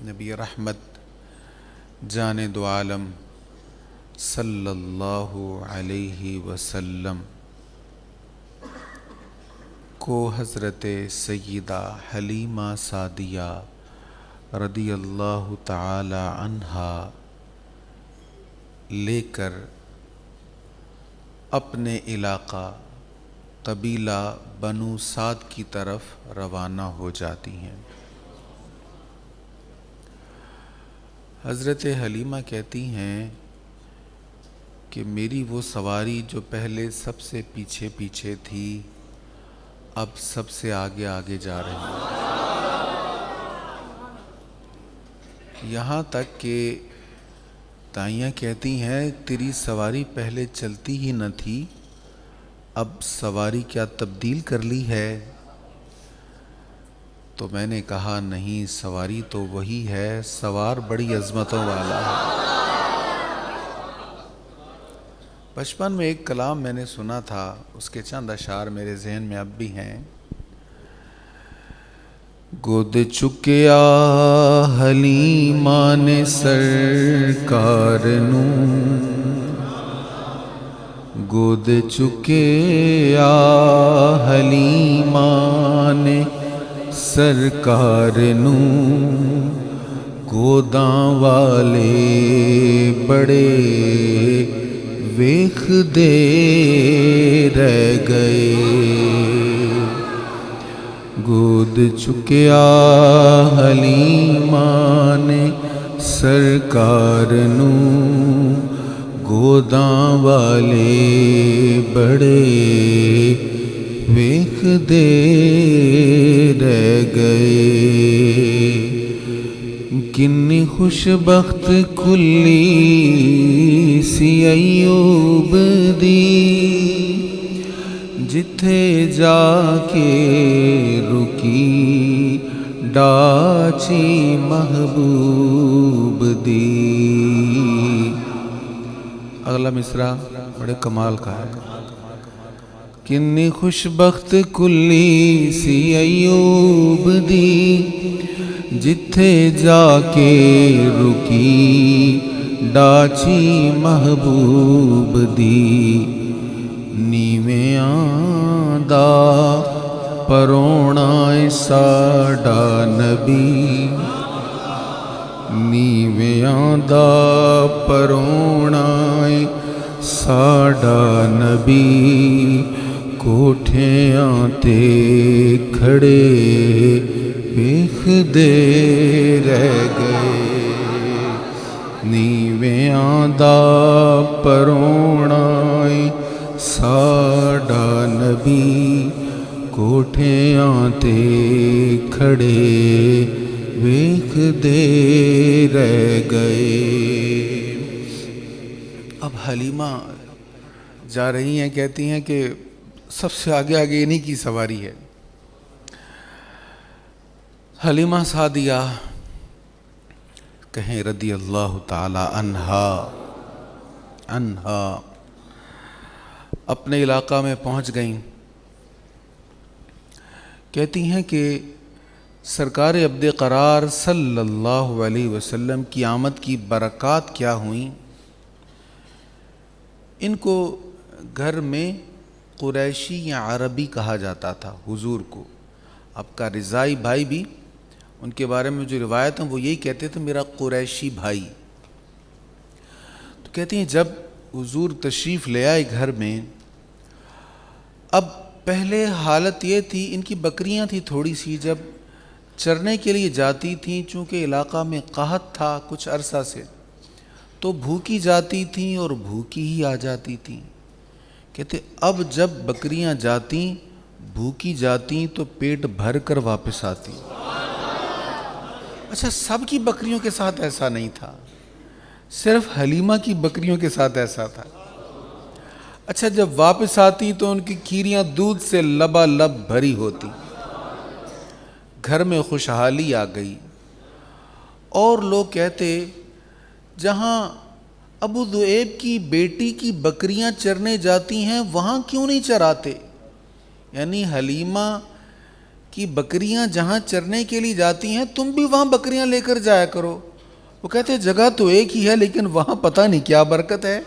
نبی رحمت جان دو عالم صلی اللہ علیہ وسلم کو حضرت سیدہ حلیمہ سعدیہ رضی اللہ تعالی عنہا لے کر اپنے علاقہ قبیلہ بنو سعد کی طرف روانہ ہو جاتی ہیں۔ حضرت حلیمہ کہتی ہیں کہ میری وہ سواری جو پہلے سب سے پیچھے پیچھے تھی اب سب سے آگے آگے جا رہی ہے، یہاں تک کہ دائیاں کہتی ہیں تیری سواری پہلے چلتی ہی نہ تھی، اب سواری کیا تبدیل کر لی ہے؟ تو میں نے کہا نہیں، سواری تو وہی ہے، سوار بڑی عظمتوں والا ہے۔ بچپن میں ایک کلام میں نے سنا تھا، اس کے چند اشعار میرے ذہن میں اب بھی ہیں۔ گود چکیا حلیمہ نے سرکار نو، گود چکیا حلیمہ نے سرکار نو، گوداں والے بڑے ویکھ دے رہ گئے، گود چکیا حلیمہ نے سرکار نو، گوداں والے بڑے ویکھ دے رہ گئے، کنی خوش بخت کھلی سی ایوب دی، جتھے جا کے رکی ڈاچی محبوب دی۔ اگلا مصرع بڑے کمال کا ہے۔ کنی خوش بخت کلی سی ایوب دی، جتھے جا کے رکی ڈاچی محبوب دی، نیویاں دا پرونا ساڈا نبی، نیویاں دا پرونا ساڈا نبی، کوٹھیاں تے کھڑے ویکھ دے رہ گئے، نیویاں دا پرونا ساڈا نبی، کوٹھیاں تے کھڑے ویکھ دے رہ گئے۔ اب حلیمہ جا رہی ہیں، کہتی ہیں کہ سب سے آگے آگے انہی کی سواری ہے۔ حلیمہ سعدیہ کہیں رضی اللہ تعالی عنہا اپنے علاقہ میں پہنچ گئیں۔ کہتی ہیں کہ سرکار عبد قرار صلی اللہ علیہ وسلم کی آمد کی برکات کیا ہوئیں۔ ان کو گھر میں قریشی یا عربی کہا جاتا تھا حضور کو۔ آپ کا رضائی بھائی بھی ان کے بارے میں جو روایت ہیں وہ یہی کہتے تھے میرا قریشی بھائی۔ تو کہتی ہیں جب حضور تشریف لے آئے گھر میں، اب پہلے حالت یہ تھی ان کی بکریاں تھیں تھوڑی سی، جب چرنے کے لیے جاتی تھیں چونکہ علاقہ میں قحط تھا کچھ عرصہ سے، تو بھوکی جاتی تھیں اور بھوکی ہی آ جاتی تھیں۔ کہتے اب جب بکریاں جاتیں بھوکی جاتیں تو پیٹ بھر کر واپس آتی۔ اچھا، سب کی بکریوں کے ساتھ ایسا نہیں تھا، صرف حلیمہ کی بکریوں کے ساتھ ایسا تھا۔ اچھا، جب واپس آتی تو ان کی کھیریاں دودھ سے لبالب بھری ہوتی، گھر میں خوشحالی آ گئی۔ اور لوگ کہتے جہاں ابو ذؤیب کی بیٹی کی بکریاں چرنے جاتی ہیں وہاں کیوں نہیں چراتے؟ یعنی حلیمہ کہ بکریاں جہاں چرنے کے لیے جاتی ہیں تم بھی وہاں بکریاں لے کر جایا کرو. وہ کہتے ہیں جگہ تو ایک ہی ہے لیکن وہاں پتہ نہیں کیا برکت ہے.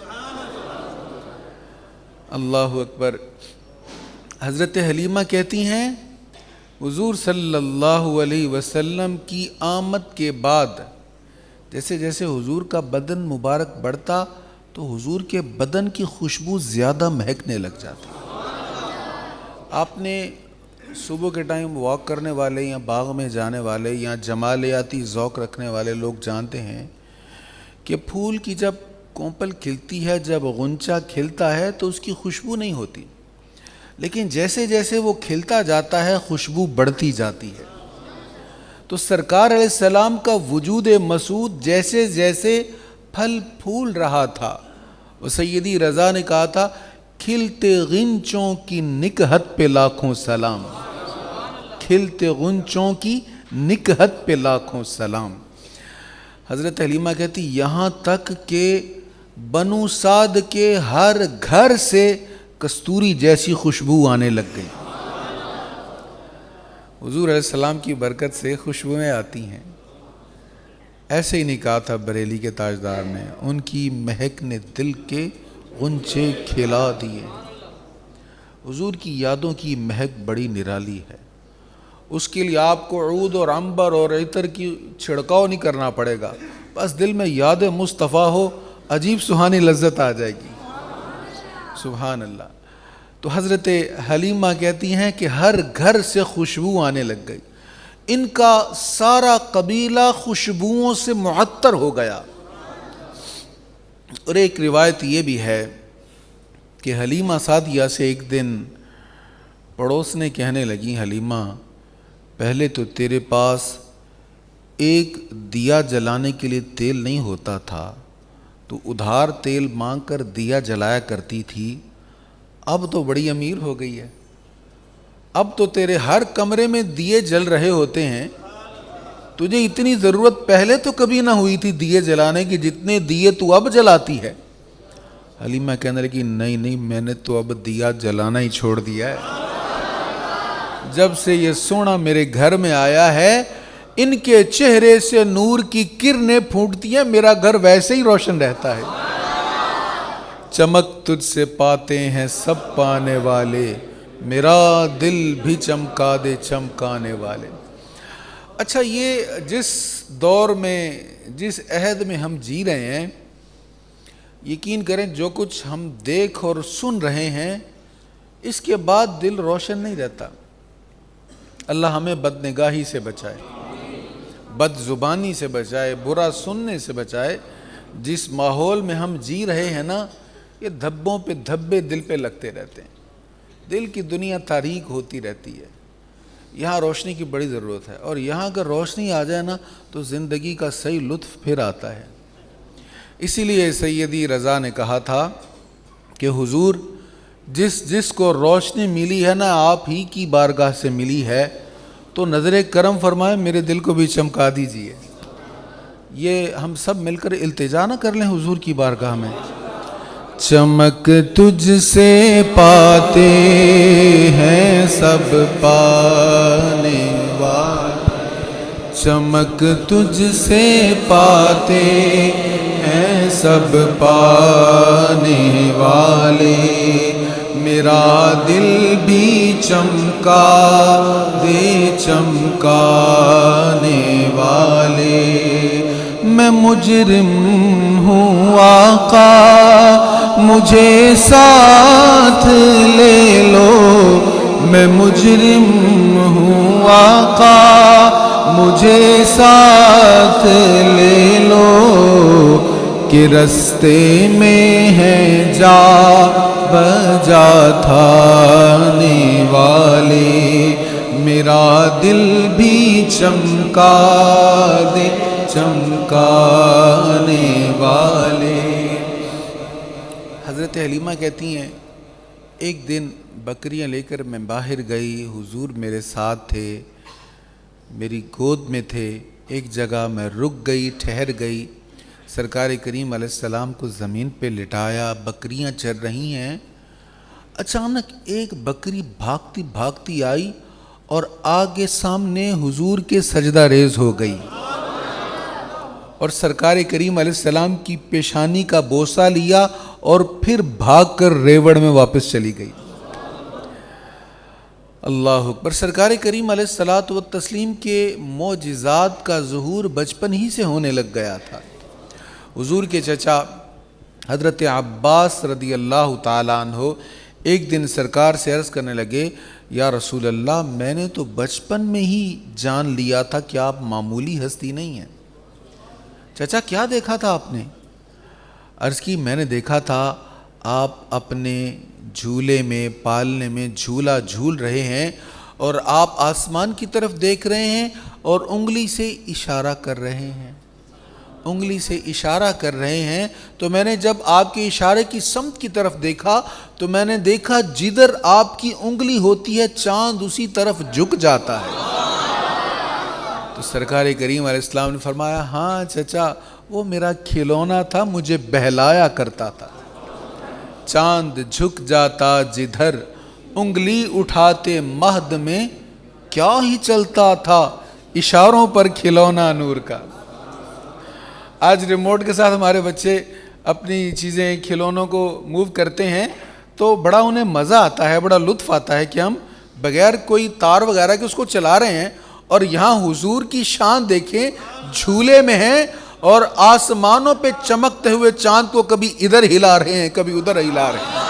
اللہ اکبر. حضرت حلیمہ کہتی ہیں حضور صلی اللہ علیہ وسلم کی آمد کے بعد جیسے جیسے حضور کا بدن مبارک بڑھتا تو حضور کے بدن کی خوشبو زیادہ مہکنے لگ جاتی. آپ نے صبح کے ٹائم واک کرنے والے یا باغ میں جانے والے یا جمالیاتی ذوق رکھنے والے لوگ جانتے ہیں کہ پھول کی جب کونپل کھلتی ہے، جب غنچہ کھلتا ہے تو اس کی خوشبو نہیں ہوتی، لیکن جیسے جیسے وہ کھلتا جاتا ہے خوشبو بڑھتی جاتی ہے. تو سرکار علیہ السلام کا وجود مسعود جیسے جیسے پھل پھول رہا تھا، وہ سیدی رضا نے کہا تھا کھلتے غنچوں کی نکہت پہ لاکھوں سلام، کھلتے غنچوں کی نکہت پہ لاکھوں سلام. حضرت حلیمہ کہتی یہاں تک کہ بنو سعد کے ہر گھر سے کستوری جیسی خوشبو آنے لگ گئی. حضور علیہ السلام کی برکت سے خوشبوئیں آتی ہیں. ایسے ہی نہیں کہا تھا بریلی کے تاجدار نے، ان کی مہک نے دل کے غنچے کھلا دیے. حضور کی یادوں کی مہک بڑی نرالی ہے. اس کے لیے آپ کو عود اور عنبر اور عطر کی چھڑکاؤ نہیں کرنا پڑے گا، بس دل میں یاد مصطفیٰ ہو، عجیب سہانی لذت آ جائے گی. سبحان اللہ. تو حضرت حلیمہ کہتی ہیں کہ ہر گھر سے خوشبو آنے لگ گئی. ان کا سارا قبیلہ خوشبوؤں سے معطر ہو گیا. اور ایک روایت یہ بھی ہے کہ حلیمہ سعدیہ سے ایک دن پڑوس نے کہنے لگی حلیمہ پہلے تو تیرے پاس ایک دیا جلانے کے لیے تیل نہیں ہوتا تھا، تو ادھار تیل مانگ کر دیا جلایا کرتی تھی، اب تو بڑی امیر ہو گئی ہے، اب تو تیرے ہر کمرے میں دیے جل رہے ہوتے ہیں، تجھے اتنی ضرورت پہلے تو کبھی نہ ہوئی تھی دیے جلانے کی جتنے دیے تو اب جلاتی ہے. حلیمہ کہنے لگی نہیں میں نے تو اب دیا جلانا ہی چھوڑ دیا ہے. جب سے یہ سونا میرے گھر میں آیا ہے ان کے چہرے سے نور کی کرنیں پھوٹتی ہیں، میرا گھر ویسے ہی روشن رہتا ہے. چمک تجھ سے پاتے ہیں سب پانے والے، میرا دل بھی چمکا دے چمکانے والے. اچھا، یہ جس دور میں جس عہد میں ہم جی رہے ہیں، یقین کریں جو کچھ ہم دیکھ اور سن رہے ہیں اس کے بعد دل روشن نہیں رہتا. اللہ ہمیں بد نگاہی سے بچائے، بد زبانی سے بچائے، برا سننے سے بچائے. جس ماحول میں ہم جی رہے ہیں نا، یہ دھبوں پہ دھبے دل پہ لگتے رہتے ہیں، دل کی دنیا تاریک ہوتی رہتی ہے. یہاں روشنی کی بڑی ضرورت ہے، اور یہاں اگر روشنی آ جائے نا تو زندگی کا صحیح لطف پھر آتا ہے. اسی لیے سیدی رضا نے کہا تھا کہ حضور جس کو روشنی ملی ہے نا آپ ہی کی بارگاہ سے ملی ہے، تو نظر کرم فرمائے میرے دل کو بھی چمکا دیجئے. یہ ہم سب مل کر التجا نہ کر لیں حضور کی بارگاہ میں. چمک تجھ سے پاتے ہیں سب پانے والے، چمک تجھ سے پاتے ہیں سب پانے والے، میرا دل بھی چمکا دے چمکانے والے. میں مجرم ہوں آقا مجھے ساتھ لے لو، میں مجرم ہوں آقا مجھے ساتھ لے لو، کہ رستے میں ہے جا بجا تھانے والے، میرا دل بھی چمکا دے چمکانے والے. حضرت حلیمہ کہتی ہیں ایک دن بکریاں لے کر میں باہر گئی، حضور میرے ساتھ تھے، میری گود میں تھے. ایک جگہ میں رک گئی، ٹھہر گئی، سرکار کریم علیہ السلام کو زمین پہ لٹایا، بکریاں چر رہی ہیں. اچانک ایک بکری بھاگتی بھاگتی آئی اور آگے سامنے حضور کے سجدہ ریز ہو گئی اور سرکار کریم علیہ السلام کی پیشانی کا بوسہ لیا اور پھر بھاگ کر ریوڑ میں واپس چلی گئی۔ اللہ اکبر۔ سرکار کریم علیہ الصلاۃ والتسلیم کے معجزات کا ظہور بچپن ہی سے ہونے لگ گیا تھا۔ حضور کے چچا حضرت عباس رضی اللہ تعالیٰ عنہ ایک دن سرکار سے عرض کرنے لگے، یا رسول اللہ، میں نے تو بچپن میں ہی جان لیا تھا کہ آپ معمولی ہستی نہیں ہیں۔ چچا کیا دیکھا تھا آپ نے؟ عرض کی، میں نے دیکھا تھا آپ اپنے جھولے میں پالنے میں جھولا جھول رہے ہیں اور آپ آسمان کی طرف دیکھ رہے ہیں اور انگلی سے اشارہ کر رہے ہیں، انگلی سے اشارہ کر رہے ہیں۔ تو میں نے جب آپ کے اشارے کی سمت کی طرف دیکھا تو میں نے دیکھا جدھر آپ کی انگلی ہوتی ہے چاند اسی طرف جھک جاتا ہے۔ تو سرکار کریم علیہ السلام نے فرمایا، ہاں چچا، وہ میرا کھلونا تھا، مجھے بہلایا کرتا تھا۔ چاند جھک جاتا جدھر، انگلی اٹھاتے مہد میں، کیا ہی چلتا تھا اشاروں پر کھلونا نور کا۔ آج ریموٹ کے ساتھ ہمارے بچے اپنی چیزیں کھلونوں کو موو کرتے ہیں تو بڑا انہیں مزہ آتا ہے، بڑا لطف آتا ہے کہ ہم بغیر کوئی تار وغیرہ کے اس کو چلا رہے ہیں، اور یہاں حضور کی شان دیکھیں، جھولے میں ہیں اور آسمانوں پہ چمکتے ہوئے چاند کو کبھی ادھر ہلا رہے ہیں کبھی ادھر ہلا رہے ہیں۔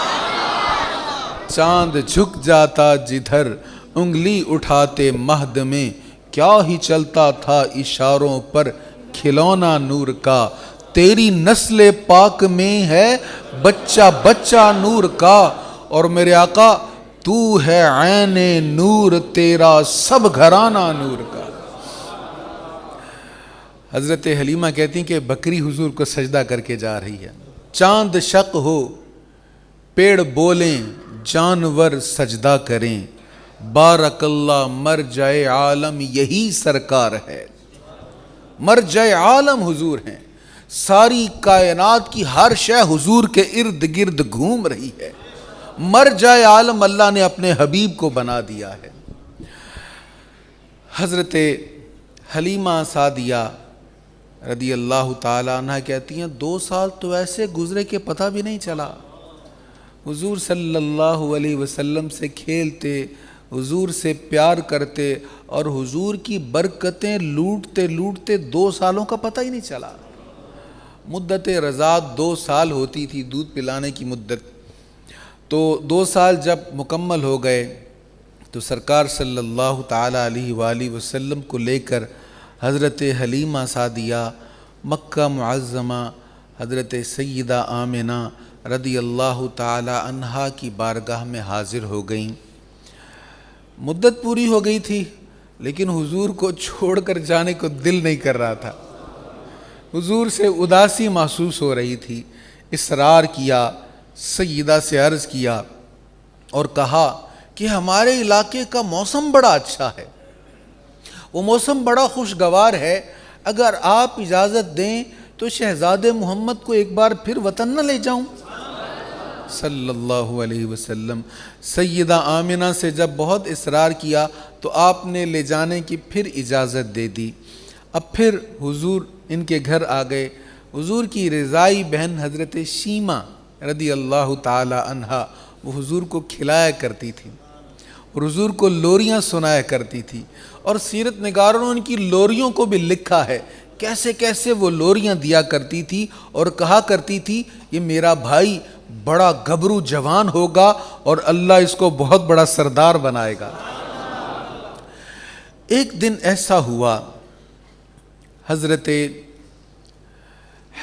چاند جھک جاتا جدھر، انگلی اٹھاتے مہد میں، کیا ہی چلتا تھا اشاروں پر کھلونا نور کا۔ تیری نسل پاک میں ہے بچہ بچہ نور کا، اور میرے آقا تو ہے عین نور، تیرا سب گھرانہ نور کا۔ حضرت حلیمہ کہتی ہیں کہ بکری حضور کو سجدہ کر کے جا رہی ہے، چاند شق ہو، پیڑ بولیں، جانور سجدہ کریں، بارک اللہ مرجع عالم یہی سرکار ہے۔ مرجع عالم حضور ہیں، ساری کائنات کی ہر شے حضور کے ارد گرد گھوم رہی ہے۔ مرجع عالم اللہ نے اپنے حبیب کو بنا دیا ہے۔ حضرت حلیمہ سعدیہ رضی اللہ تعالیٰ عنہ کہتی ہیں، 2 سال تو ایسے گزرے کہ پتہ بھی نہیں چلا۔ حضور صلی اللہ علیہ وسلم سے کھیلتے، حضور سے پیار کرتے اور حضور کی برکتیں لوٹتے لوٹتے 2 سالوں کا پتہ ہی نہیں چلا۔ مدت رضاعت 2 سال ہوتی تھی، دودھ پلانے کی مدت۔ تو 2 سال جب مکمل ہو گئے تو سرکار صلی اللہ تعالیٰ علیہ وآلہ وسلم کو لے کر حضرت حلیمہ سعدیہ مکہ معظمہ حضرت سیدہ آمنہ رضی اللہ تعالیٰ عنہا کی بارگاہ میں حاضر ہو گئیں۔ مدت پوری ہو گئی تھی لیکن حضور کو چھوڑ کر جانے کو دل نہیں کر رہا تھا، حضور سے اداسی محسوس ہو رہی تھی۔ اصرار کیا، سیدہ سے عرض کیا اور کہا کہ ہمارے علاقے کا موسم بڑا اچھا ہے، وہ موسم بڑا خوشگوار ہے، اگر آپ اجازت دیں تو شہزادے محمد کو ایک بار پھر وطن نہ لے جاؤں صلی اللہ علیہ وسلم۔ سیدہ آمنہ سے جب بہت اصرار کیا تو آپ نے لے جانے کی پھر اجازت دے دی۔ اب پھر حضور ان کے گھر آ گئے۔ حضور کی رضائی بہن حضرت شیمہ رضی اللہ تعالی عنہا وہ حضور کو کھلایا کرتی تھی اور حضور کو لوریاں سنایا کرتی تھی، اور سیرت نگاروں نے ان کی لوریوں کو بھی لکھا ہے کیسے کیسے وہ لوریاں دیا کرتی تھی، اور کہا کرتی تھی یہ میرا بھائی بڑا گبرو جوان ہوگا اور اللہ اس کو بہت بڑا سردار بنائے گا۔ ایک دن ایسا ہوا، حضرت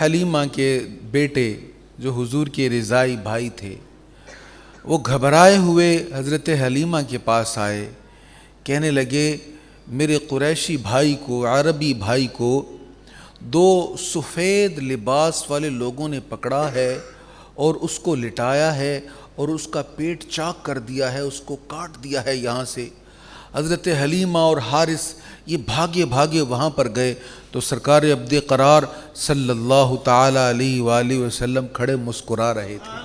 حلیمہ کے بیٹے جو حضور کے رضائی بھائی تھے وہ گھبرائے ہوئے حضرت حلیمہ کے پاس آئے، کہنے لگے میرے قریشی بھائی کو، عربی بھائی کو 2 سفید لباس والے لوگوں نے پکڑا ہے اور اس کو لٹایا ہے اور اس کا پیٹ چاک کر دیا ہے، اس کو کاٹ دیا ہے یہاں سے۔ حضرت حلیمہ اور حارث یہ بھاگے بھاگے وہاں پر گئے تو سرکار عبد قرار صلی اللہ تعالیٰ علیہ وآلہ وسلم کھڑے مسکرا رہے تھے۔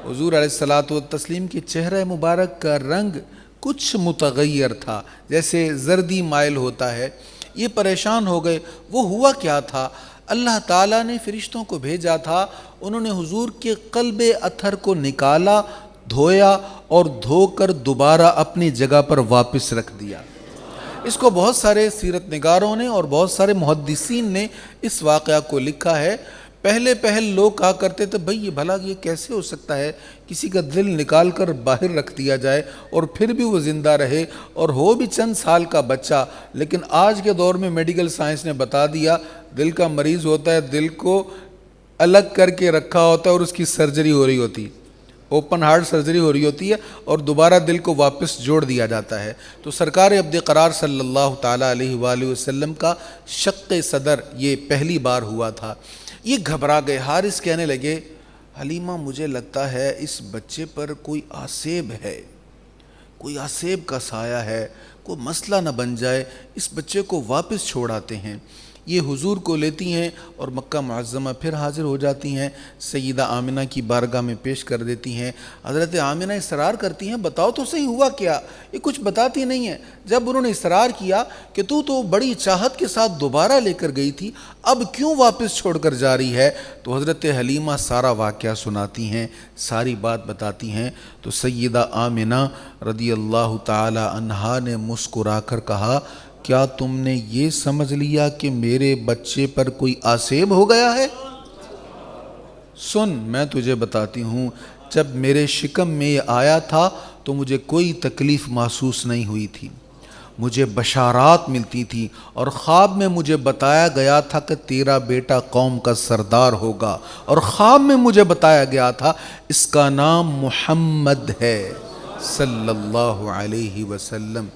حضور علیہ الصلاۃ والتسلیم کے چہرہ مبارک کا رنگ کچھ متغیر تھا، جیسے زردی مائل ہوتا ہے۔ یہ پریشان ہو گئے، وہ ہوا کیا تھا؟ اللہ تعالیٰ نے فرشتوں کو بھیجا تھا، انہوں نے حضور کے قلب اطہر کو نکالا، دھویا اور دھو کر دوبارہ اپنی جگہ پر واپس رکھ دیا۔ اس کو بہت سارے سیرت نگاروں نے اور بہت سارے محدثین نے اس واقعہ کو لکھا ہے۔ پہلے لوگ کہا کرتے تھے بھئی یہ بھلا یہ کیسے ہو سکتا ہے کسی کا دل نکال کر باہر رکھ دیا جائے اور پھر بھی وہ زندہ رہے اور ہو بھی چند سال کا بچہ۔ لیکن آج کے دور میں میڈیکل سائنس نے بتا دیا دل کا مریض ہوتا ہے، دل کو الگ کر کے رکھا ہوتا ہے اور اس کی سرجری ہو رہی ہوتی ہے، اوپن ہارٹ سرجری ہو رہی ہوتی ہے اور دوبارہ دل کو واپس جوڑ دیا جاتا ہے۔ تو سرکار عبد قرار صلی اللہ تعالیٰ علیہ وآلہ وسلم کا شق صدر یہ پہلی بار ہوا تھا۔ یہ گھبرا گئے، حارث کہنے لگے حلیمہ مجھے لگتا ہے اس بچے پر کوئی آسیب ہے، کوئی آسیب کا سایہ ہے، کوئی مسئلہ نہ بن جائے، اس بچے کو واپس چھوڑ آتے ہیں۔ یہ حضور کو لیتی ہیں اور مکہ معظمہ پھر حاضر ہو جاتی ہیں، سیدہ آمنہ کی بارگاہ میں پیش کر دیتی ہیں۔ حضرت آمنہ اصرار کرتی ہیں بتاؤ تو صحیح ہوا کیا، یہ کچھ بتاتی نہیں ہیں۔ جب انہوں نے اصرار کیا کہ تو بڑی چاہت کے ساتھ دوبارہ لے کر گئی تھی، اب کیوں واپس چھوڑ کر جا رہی ہے، تو حضرت حلیمہ سارا واقعہ سناتی ہیں، ساری بات بتاتی ہیں۔ تو سیدہ آمنہ رضی اللہ تعالی عنہا نے مسکرا کر کہا کیا تم نے یہ سمجھ لیا کہ میرے بچے پر کوئی آسیب ہو گیا ہے؟ سن میں تجھے بتاتی ہوں، جب میرے شکم میں یہ آیا تھا تو مجھے کوئی تکلیف محسوس نہیں ہوئی تھی، مجھے بشارات ملتی تھی اور خواب میں مجھے بتایا گیا تھا کہ تیرا بیٹا قوم کا سردار ہوگا، اور خواب میں مجھے بتایا گیا تھا اس کا نام محمد ہے صلی اللہ علیہ وسلم۔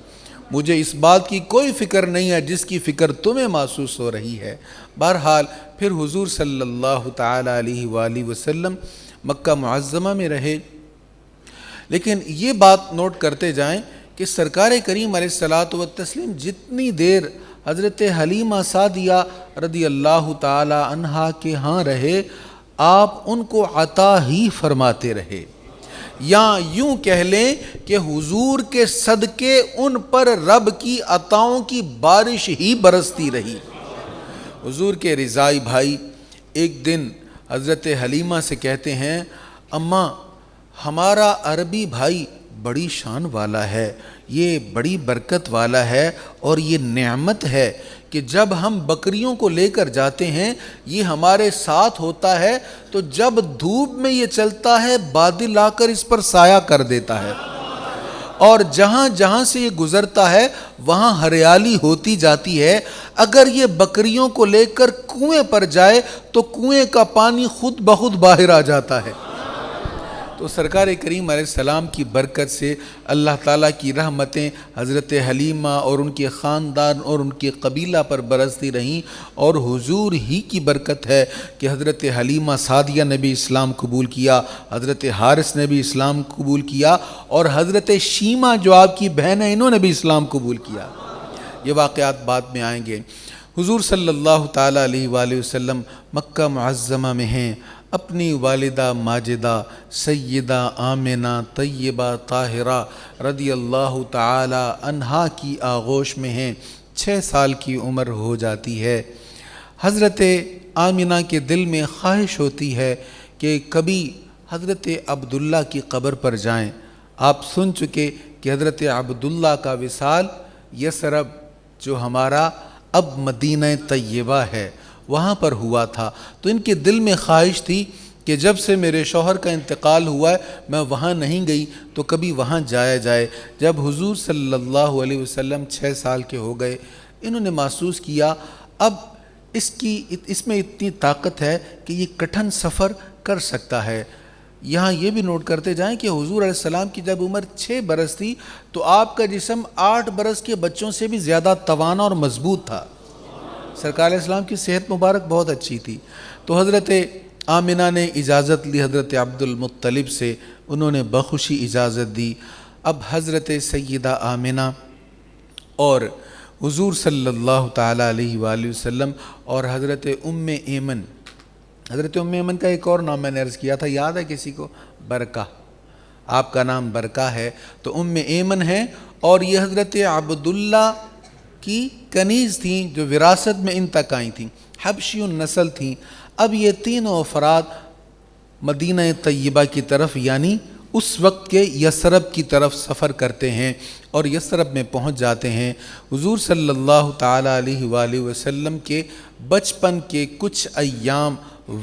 مجھے اس بات کی کوئی فکر نہیں ہے جس کی فکر تمہیں محسوس ہو رہی ہے۔ بہرحال پھر حضور صلی اللہ تعالی علیہ وآلہ وسلم مکہ معظمہ میں رہے، لیکن یہ بات نوٹ کرتے جائیں کہ سرکار کریم علیہ الصلاۃ والتسلیم جتنی دیر حضرت حلیمہ سعدیہ رضی اللہ تعالی عنہا کے ہاں رہے، آپ ان کو عطا ہی فرماتے رہے، یا یوں کہہ لیں کہ حضور کے صدقے ان پر رب کی عطاؤں کی بارش ہی برستی رہی۔ حضور کے رضائی بھائی ایک دن حضرت حلیمہ سے کہتے ہیں اماں ہمارا عربی بھائی بڑی شان والا ہے، یہ بڑی برکت والا ہے اور یہ نعمت ہے کہ جب ہم بکریوں کو لے کر جاتے ہیں یہ ہمارے ساتھ ہوتا ہے، تو جب دھوپ میں یہ چلتا ہے بادل آ کر اس پر سایہ کر دیتا ہے، اور جہاں جہاں سے یہ گزرتا ہے وہاں ہریالی ہوتی جاتی ہے۔ اگر یہ بکریوں کو لے کر کنویں پر جائے تو کنویں کا پانی خود بخود باہر آ جاتا ہے۔ تو سرکار کریم علیہ السلام کی برکت سے اللہ تعالیٰ کی رحمتیں حضرت حلیمہ اور ان کے خاندان اور ان کے قبیلہ پر برستی رہیں، اور حضور ہی کی برکت ہے کہ حضرت حلیمہ سعدیہ نے بھی اسلام قبول کیا، حضرت حارث نے بھی اسلام قبول کیا، اور حضرت شیمہ جو آپ کی بہن ہے انہوں نے بھی اسلام قبول کیا۔ یہ واقعات بعد میں آئیں گے۔ حضور صلی اللہ تعالیٰ علیہ وآلہ وسلم مکہ معظمہ میں ہیں، اپنی والدہ ماجدہ سیدہ آمنہ طیبہ طاہرہ رضی اللہ تعالی عنہا کی آغوش میں ہیں، 6 سال کی عمر ہو جاتی ہے۔ حضرت آمنہ کے دل میں خواہش ہوتی ہے کہ کبھی حضرت عبداللہ کی قبر پر جائیں۔ آپ سن چکے کہ حضرت عبداللہ کا وصال یثرب جو ہمارا اب مدینہ طیبہ ہے وہاں پر ہوا تھا، تو ان کے دل میں خواہش تھی کہ جب سے میرے شوہر کا انتقال ہوا ہے میں وہاں نہیں گئی تو کبھی وہاں جایا جائے۔ جب حضور صلی اللہ علیہ وسلم 6 سال کے ہو گئے، انہوں نے محسوس کیا اب اس میں اتنی طاقت ہے کہ یہ کٹھن سفر کر سکتا ہے۔ یہاں یہ بھی نوٹ کرتے جائیں کہ حضور علیہ السلام کی جب عمر 6 برس تھی تو آپ کا جسم 8 برس کے بچوں سے بھی زیادہ توانا اور مضبوط تھا۔ سرکار علیہ السلام کی صحت مبارک بہت اچھی تھی۔ تو حضرت آمنہ نے اجازت لی حضرت عبد المطلب سے، انہوں نے بخوشی اجازت دی۔ اب حضرت سیدہ آمنہ اور حضور صلی اللہ تعالیٰ علیہ وآلہ وسلم اور حضرت ام ایمن کا ایک اور نام میں نے عرض کیا تھا، یاد ہے کسی کو؟ برکہ، آپ کا نام برکہ ہے تو ام ایمن ہے، اور یہ حضرت عبداللہ کی کنیز تھیں جو وراثت میں ان تک آئی تھیں، حبشی النسل تھیں۔ اب یہ تینوں افراد مدینہ طیبہ کی طرف یعنی اس وقت کے یثرب کی طرف سفر کرتے ہیں اور یثرب میں پہنچ جاتے ہیں۔ حضور صلی اللہ تعالیٰ علیہ وآلہ وسلم کے بچپن کے کچھ ایام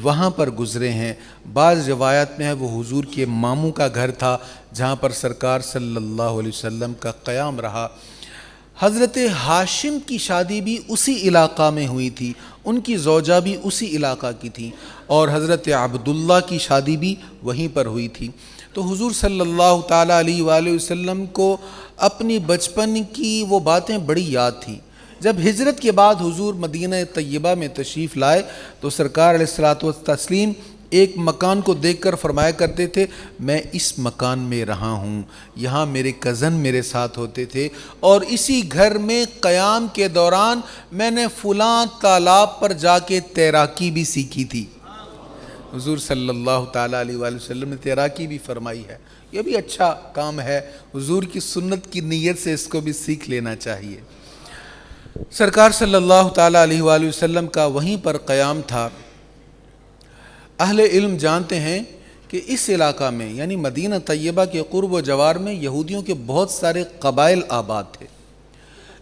وہاں پر گزرے ہیں۔ بعض روایات میں ہے وہ حضور کے ماموں کا گھر تھا جہاں پر سرکار صلی اللہ علیہ وسلم کا قیام رہا۔ حضرت ہاشم کی شادی بھی اسی علاقہ میں ہوئی تھی، ان کی زوجہ بھی اسی علاقہ کی تھی، اور حضرت عبداللہ کی شادی بھی وہیں پر ہوئی تھی۔ تو حضور صلی اللہ تعالیٰ علیہ وآلہ وسلم کو اپنی بچپن کی وہ باتیں بڑی یاد تھیں۔ جب ہجرت کے بعد حضور مدینہ طیبہ میں تشریف لائے تو سرکار علیہ الصلوۃ والتسلیم ایک مکان کو دیکھ کر فرمایا کرتے تھے، میں اس مکان میں رہا ہوں، یہاں میرے کزن میرے ساتھ ہوتے تھے، اور اسی گھر میں قیام کے دوران میں نے فلاں تالاب پر جا کے تیراکی بھی سیکھی تھی۔ حضور صلی اللہ تعالیٰ علیہ وآلہ وسلم نے تیراکی بھی فرمائی ہے، یہ بھی اچھا کام ہے، حضور کی سنت کی نیت سے اس کو بھی سیکھ لینا چاہیے۔ سرکار صلی اللہ تعالیٰ علیہ وآلہ وسلم کا وہیں پر قیام تھا۔ اہل علم جانتے ہیں کہ اس علاقہ میں یعنی مدینہ طیبہ کے قرب و جوار میں یہودیوں کے بہت سارے قبائل آباد تھے۔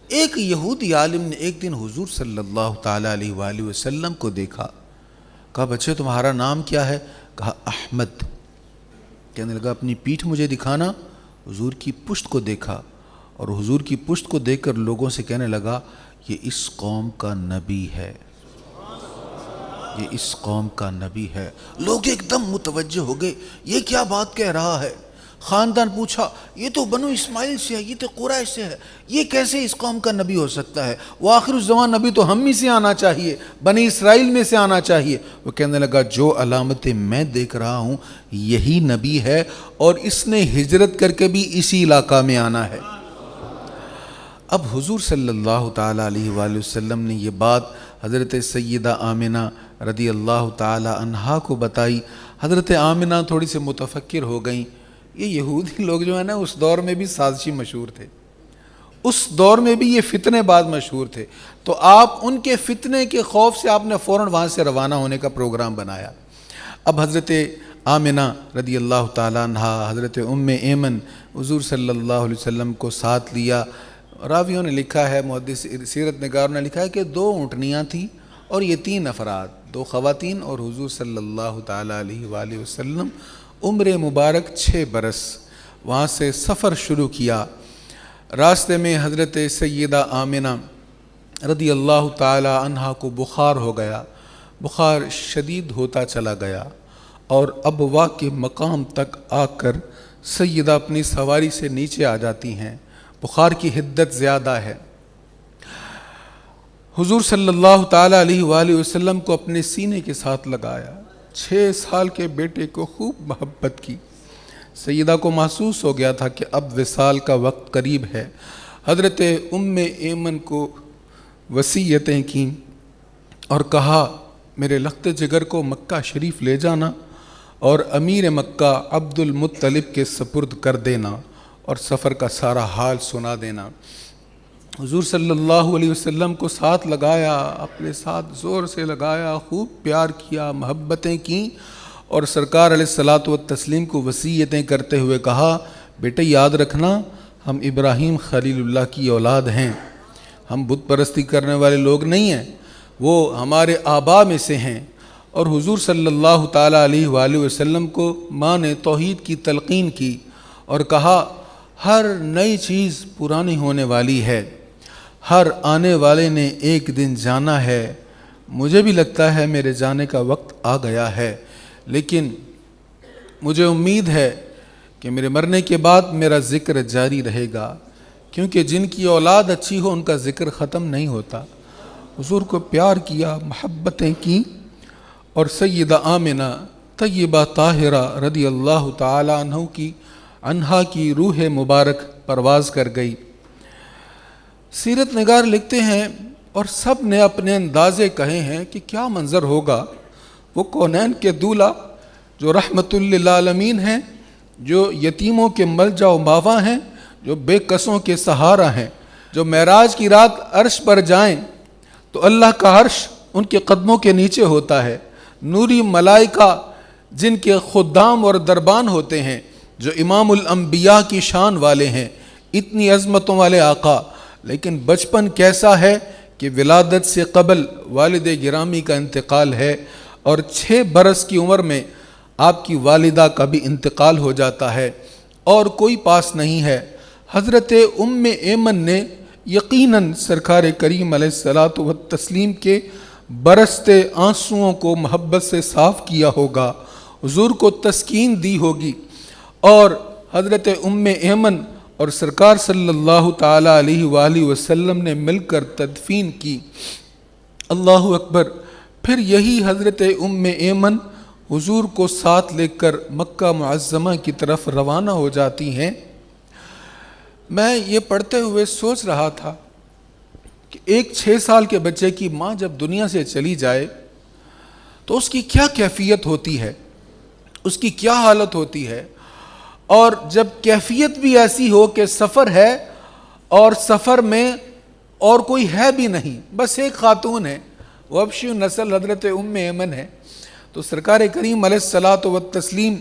ایک یہودی عالم نے ایک دن حضور صلی اللہ تعالیٰ علیہ وآلہ وسلم کو دیکھا، کہا بچے تمہارا نام کیا ہے؟ کہا احمد۔ کہنے لگا اپنی پیٹھ مجھے دکھانا۔ حضور کی پشت کو دیکھا اور حضور کی پشت کو دیکھ کر لوگوں سے کہنے لگا یہ اس قوم کا نبی ہے، یہ اس قوم کا نبی ہے۔ لوگ ایک دم متوجہ ہو گئے، یہ کیا بات کہہ رہا ہے؟ خاندان پوچھا، یہ تو بنو اسماعیل سے ہے، یہ تو قریش سے ہے، یہ کیسے اس قوم کا نبی ہو سکتا ہے؟ وہ آخر الزمان نبی تو ہم ہی سے آنا چاہیے، بنی اسرائیل میں سے آنا چاہیے۔ وہ کہنے لگا جو علامتیں میں دیکھ رہا ہوں یہی نبی ہے، اور اس نے ہجرت کر کے بھی اسی علاقہ میں آنا ہے۔ اب حضور صلی اللہ تعالیٰ علیہ وآلہ وسلم نے یہ بات حضرت سیدہ آمنہ رضی اللہ تعالیٰ عنہا کو بتائی۔ حضرت آمنہ تھوڑی سے متفکر ہو گئیں، یہ یہودی لوگ جو ہیں نا اس دور میں بھی سازشی مشہور تھے، اس دور میں بھی یہ فتنے بعد مشہور تھے، تو آپ ان کے فتنے کے خوف سے آپ نے فوراً وہاں سے روانہ ہونے کا پروگرام بنایا۔ اب حضرت آمنہ رضی اللہ تعالیٰ عنہا، حضرت ام ایمن حضور صلی اللہ علیہ وسلم کو ساتھ لیا۔ راویوں نے لکھا ہے، محدث سیرت نگاروں نے لکھا ہے کہ 2 اونٹنیاں تھیں اور یہ 3 افراد، 2 خواتین اور حضور صلی اللہ تعالیٰ علیہ وآلہ وسلم۔ عمر مبارک 6 برس وہاں سے سفر شروع کیا۔ راستے میں حضرت سیدہ آمنہ رضی اللہ تعالیٰ عنہا کو بخار ہو گیا، بخار شدید ہوتا چلا گیا، اور ابوا کے مقام تک آ کر سیدہ اپنی سواری سے نیچے آ جاتی ہیں، بخار کی حدت زیادہ ہے۔ حضور صلی اللہ تعالیٰ علیہ وآلہ وسلم کو اپنے سینے کے ساتھ لگایا، 6 سال کے بیٹے کو خوب محبت کی۔ سیدہ کو محسوس ہو گیا تھا کہ اب وصال کا وقت قریب ہے۔ حضرت ام ایمن کو وصیتیں کیں اور کہا میرے لخت جگر کو مکہ شریف لے جانا اور امیر مکہ عبد المطلب کے سپرد کر دینا اور سفر کا سارا حال سنا دینا۔ حضور صلی اللہ علیہ وسلم کو ساتھ لگایا، اپنے ساتھ زور سے لگایا، خوب پیار کیا، محبتیں کیں، اور سرکار علیہ الصلوۃ والتسلیم کو وصیتیں کرتے ہوئے کہا بیٹے یاد رکھنا ہم ابراہیم خلیل اللہ کی اولاد ہیں، ہم بت پرستی کرنے والے لوگ نہیں ہیں، وہ ہمارے آبا میں سے ہیں۔ اور حضور صلی اللہ تعالیٰ علیہ وآلہ وسلم کو ماں نے توحید کی تلقین کی اور کہا ہر نئی چیز پرانی ہونے والی ہے، ہر آنے والے نے ایک دن جانا ہے، مجھے بھی لگتا ہے میرے جانے کا وقت آ گیا ہے، لیکن مجھے امید ہے کہ میرے مرنے کے بعد میرا ذکر جاری رہے گا، کیونکہ جن کی اولاد اچھی ہو ان کا ذکر ختم نہیں ہوتا۔ حضور کو پیار کیا، محبتیں کیں، اور سیدہ آمنہ طیبہ طاہرہ رضی اللہ تعالیٰ عنہا کی روح مبارک پرواز کر گئی۔ سیرت نگار لکھتے ہیں اور سب نے اپنے اندازے کہے ہیں کہ کیا منظر ہوگا، وہ کونین کے دولہ جو رحمت للعالمین ہیں جو یتیموں کے ملجا و ماوا ہیں، جو بے کسوں کے سہارا ہیں، جو معراج کی رات عرش پر جائیں تو اللہ کا عرش ان کے قدموں کے نیچے ہوتا ہے، نوری ملائکہ جن کے خدام اور دربان ہوتے ہیں، جو امام الانبیاء کی شان والے ہیں، اتنی عظمتوں والے آقا، لیکن بچپن کیسا ہے کہ ولادت سے قبل والد گرامی کا انتقال ہے، اور 6 برس کی عمر میں آپ کی والدہ کا بھی انتقال ہو جاتا ہے، اور کوئی پاس نہیں ہے۔ حضرت ام ایمن نے یقیناً سرکار کریم علیہ الصلاۃ والتسلیم کے برستے آنسوؤں کو محبت سے صاف کیا ہوگا، حضور کو تسکین دی ہوگی، اور حضرت ام ایمن اور سرکار صلی اللہ تعالیٰ علیہ وآلہ وسلم نے مل کر تدفین کی۔ اللہ اکبر۔ پھر یہی حضرت ام ایمن حضور کو ساتھ لے کر مکہ معظمہ کی طرف روانہ ہو جاتی ہیں۔ میں یہ پڑھتے ہوئے سوچ رہا تھا کہ ایک 6 سال کے بچے کی ماں جب دنیا سے چلی جائے تو اس کی کیا کیفیت ہوتی ہے، اس کی کیا حالت ہوتی ہے، اور جب کیفیت بھی ایسی ہو کہ سفر ہے اور سفر میں اور کوئی ہے بھی نہیں، بس ایک خاتون ہے، وحشی نسل حضرت ام ایمن ہے، تو سرکار کریم علیہ الصلاۃ والتسلیم،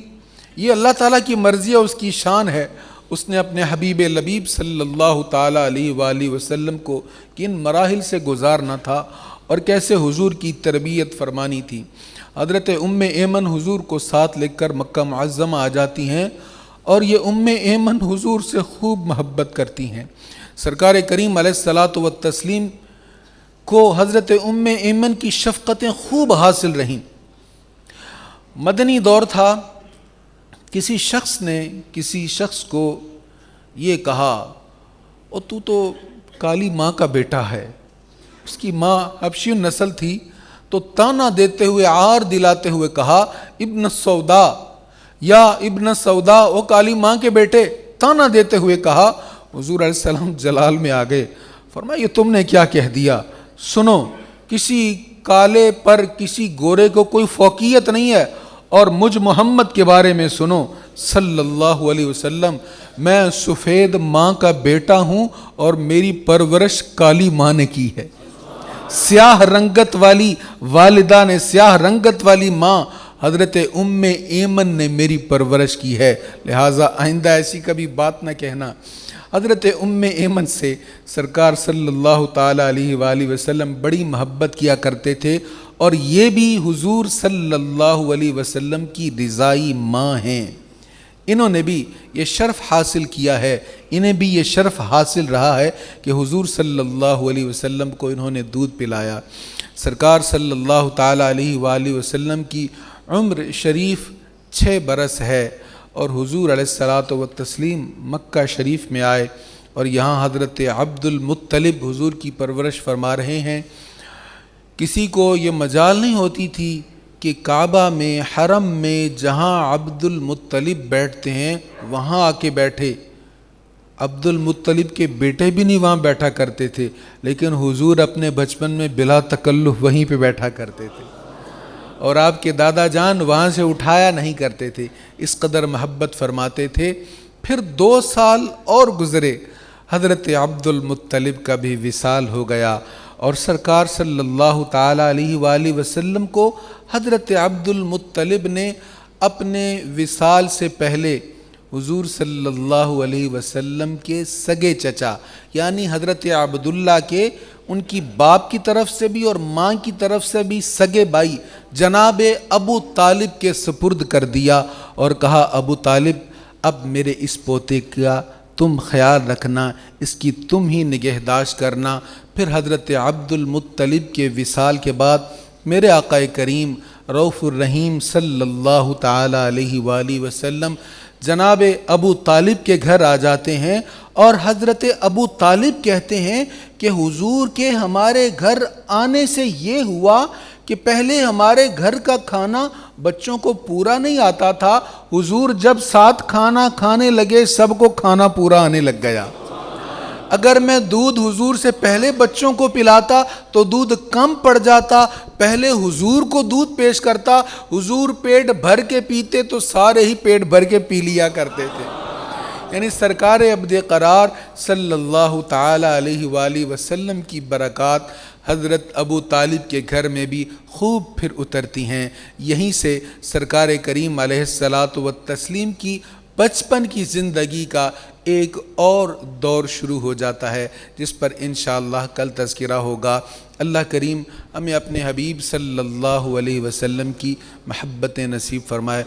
یہ اللہ تعالیٰ کی مرضی ہے، اس کی شان ہے، اس نے اپنے حبیب لبیب صلی اللہ تعالیٰ علیہ وآلہ وسلم کو کن مراحل سے گزارنا تھا اور کیسے حضور کی تربیت فرمانی تھی۔ حضرت ام ایمن حضور کو ساتھ لے کر مکہ معظمہ آ جاتی ہیں، اور یہ ام ایمن حضور سے خوب محبت کرتی ہیں۔ سرکار کریم علیہ الصلاۃ والتسلیم کو حضرت ام ایمن کی شفقتیں خوب حاصل رہیں۔ مدنی دور تھا، کسی شخص نے کسی شخص کو یہ کہا، او تو کالی ماں کا بیٹا ہے۔ اس کی ماں حبشی نسل تھی، تو تانا دیتے ہوئے، عار دلاتے ہوئے کہا، ابن سودا، یا ابن سودا، او کالی ماں کے بیٹے، تانا دیتے ہوئے کہا۔ حضور علیہ السلام جلال میں آ گئے، فرمایا یہ تم نے کیا کہہ دیا؟ سنو، کسی کالے پر کسی گورے کو کوئی فوقیت نہیں ہے، اور مجھ محمد کے بارے میں سنو صلی اللہ علیہ وسلم، میں سفید ماں کا بیٹا ہوں اور میری پرورش کالی ماں نے کی ہے۔ سیاہ رنگت والی والدہ نے، سیاہ رنگت والی ماں حضرت ام ایمن نے میری پرورش کی ہے، لہٰذا آئندہ ایسی کبھی بات نہ کہنا۔ حضرت ام ایمن سے سرکار صلی اللہ تعالیٰ علیہ وآلہ وسلم بڑی محبت کیا کرتے تھے، اور یہ بھی حضور صلی اللہ علیہ وسلم کی رضائی ماں ہیں۔ انہوں نے بھی یہ شرف حاصل کیا ہے، انہیں بھی یہ شرف حاصل رہا ہے کہ حضور صلی اللہ علیہ وسلم کو انہوں نے دودھ پلایا۔ سرکار صلی اللہ تعالیٰ علیہ وآلہ وسلم کی عمر شریف 6 برس ہے، اور حضور علیہ الصلاۃ والتسلیم مکہ شریف میں آئے، اور یہاں حضرت عبد المطلب حضور کی پرورش فرما رہے ہیں۔ کسی کو یہ مجال نہیں ہوتی تھی کہ کعبہ میں، حرم میں جہاں عبد المطلب بیٹھتے ہیں وہاں آ کے بیٹھے۔ عبد المطلب کے بیٹے بھی نہیں وہاں بیٹھا کرتے تھے، لیکن حضور اپنے بچپن میں بلا تکلف وہیں پہ بیٹھا کرتے تھے، اور آپ کے دادا جان وہاں سے اٹھایا نہیں کرتے تھے، اس قدر محبت فرماتے تھے۔ پھر 2 سال اور گزرے، حضرت عبد المطلب کا بھی وصال ہو گیا، اور سرکار صلی اللہ تعالیٰ علیہ وآلہ وسلم کو حضرت عبد المطلب نے اپنے وصال سے پہلے حضور صلی اللہ علیہ وسلم کے سگے چچا، یعنی حضرت عبداللہ کے، ان کی باپ کی طرف سے بھی اور ماں کی طرف سے بھی سگے بھائی جناب ابو طالب کے سپرد کر دیا، اور کہا ابو طالب اب میرے اس پوتے کا تم خیال رکھنا، اس کی تم ہی نگہداشت کرنا۔ پھر حضرت عبد المطلب کے وصال کے بعد میرے آقا کریم رؤوف الرحیم صلی اللہ تعالیٰ علیہ وآلہ وسلم جناب ابو طالب کے گھر آ جاتے ہیں، اور حضرت ابو طالب کہتے ہیں کہ حضور کے ہمارے گھر آنے سے یہ ہوا کہ پہلے ہمارے گھر کا کھانا بچوں کو پورا نہیں آتا تھا، حضور جب ساتھ کھانا کھانے لگے سب کو کھانا پورا آنے لگ گیا۔ اگر میں دودھ حضور سے پہلے بچوں کو پلاتا تو دودھ کم پڑ جاتا، پہلے حضور کو دودھ پیش کرتا، حضور پیٹ بھر کے پیتے تو سارے ہی پیٹ بھر کے پی لیا کرتے تھے۔ یعنی سرکار عبد قرار صلی اللہ تعالی علیہ وآلہ وسلم کی برکات حضرت ابو طالب کے گھر میں بھی خوب پھر اترتی ہیں۔ یہیں سے سرکار کریم علیہ الصلاۃ والتسلیم کی بچپن کی زندگی کا ایک اور دور شروع ہو جاتا ہے، جس پر انشاءاللہ کل تذکرہ ہوگا۔ اللہ کریم ہمیں اپنے حبیب صلی اللہ علیہ وسلم کی محبت نصیب فرمائے۔